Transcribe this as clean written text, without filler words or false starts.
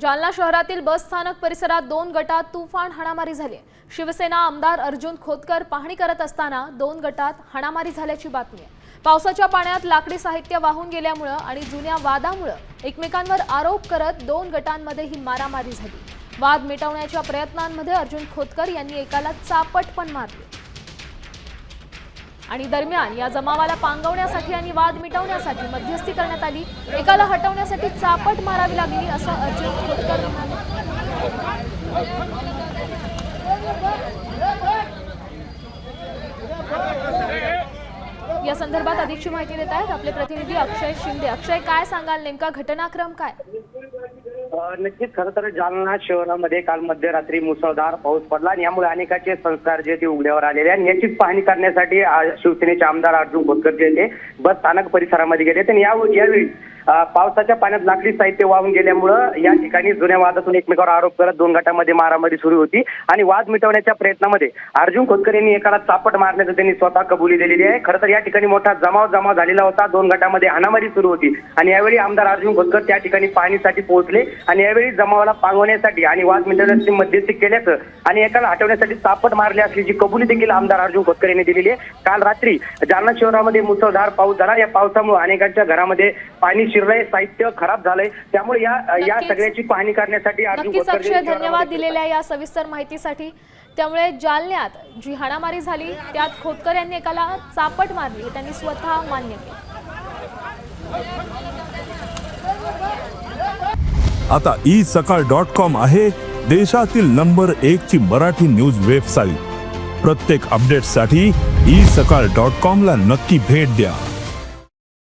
जालना शहरातील बस स्थानक परिसरात दोन गटात तुफान हाणामारी झाली। शिवसेना आमदार अर्जुन खोतकर पाहणी करत असताना दोन गटात हाणामारी झाल्याची बातमी आहे। पावसाच्या पाण्यात लाकडी साहित्य वाहून गेल्यामुळे आणि जुन्या वादामुळे एकमेकांवर आरोप करत दोन गटांमध्ये ही मारामारी झाली। वाद मिटवण्याच्या प्रयत्नांमध्ये अर्जुन खोतकर यांनी एकाला चापट पण मारली आणि दरम्यान या जमावाला पांगवण्यासाठी आणि वाद मिटवण्यासाठी मध्यस्थी करण्यात आली। एकाला हटवण्यासाठी चापट मारावी लागली असं अर्जुन खोतकर या संदर्भात अधिकची माहिती देत आहेत आपले प्रतिनिधी अक्षय शिंदे। अक्षय, काय सांगाल, नेमका घटनाक्रम काय? नक्कीच खरं तर जालना शहरामध्ये काल मध्यरात्री मुसळधार पाऊस पडला आणि यामुळे अनेकाचे संस्कार जे ते उघड्यावर आलेले आणि याचीच पाहणी करण्यासाठी शिवसेनेचे आमदार अर्जुन खोतकर जे ते बस स्थानक परिसरामध्ये गेले आणि यावेळी पावसाच्या पाण्यात लाकडी साहित्य वाहून गेल्यामुळं या ठिकाणी जुन्या वादातून एकमेकावर आरोप करत दोन गटांमध्ये मारामारी सुरू होती आणि वाद मिटवण्याच्या प्रयत्नामध्ये अर्जुन खोतकर यांनी एकाला चापट मारल्याचं त्यांनी स्वतः कबुली दिलेली आहे। खरं तर या ठिकाणी मोठा जमाव झालेला होता, दोन गटांमध्ये हाणामारी सुरू होती आणि यावेळी आमदार अर्जुन खोतकर त्या ठिकाणी पाहणीसाठी पोहोचले आणि यावेळी जमावाला पांगवण्यासाठी आणि वाद मिटवण्याची मध्यस्थी केल्याचं आणि एकाला हटवण्यासाठी चापट मारले असल्याची कबुली देखील आमदार अर्जुन खोतकर यांनी दिलेली आहे। काल रात्री जालना शहरामध्ये मुसळधार पाऊस झाला। या पावसामुळे अनेकांच्या घरामध्ये पाणी शिरलंय, साहित्य खराब झालंय, त्यामुळे या सगळ्याची पाहणी करण्यासाठी अर्जुन खोतकर धन्यवाद दिलेल्या या सविस्तर माहितीसाठी। त्यामुळे जालन्यात जी हाणामारी झाली त्यात खोतकर यांनी एकाला चापट मारली, त्यांनी स्वतः मान्य केलं। आता isakal.com आहे देशातील नंबर 1 ची मराठी न्यूज वेबसाईट। प्रत्येक अपडेटसाठी isakal.com ला नक्की भेट द्या।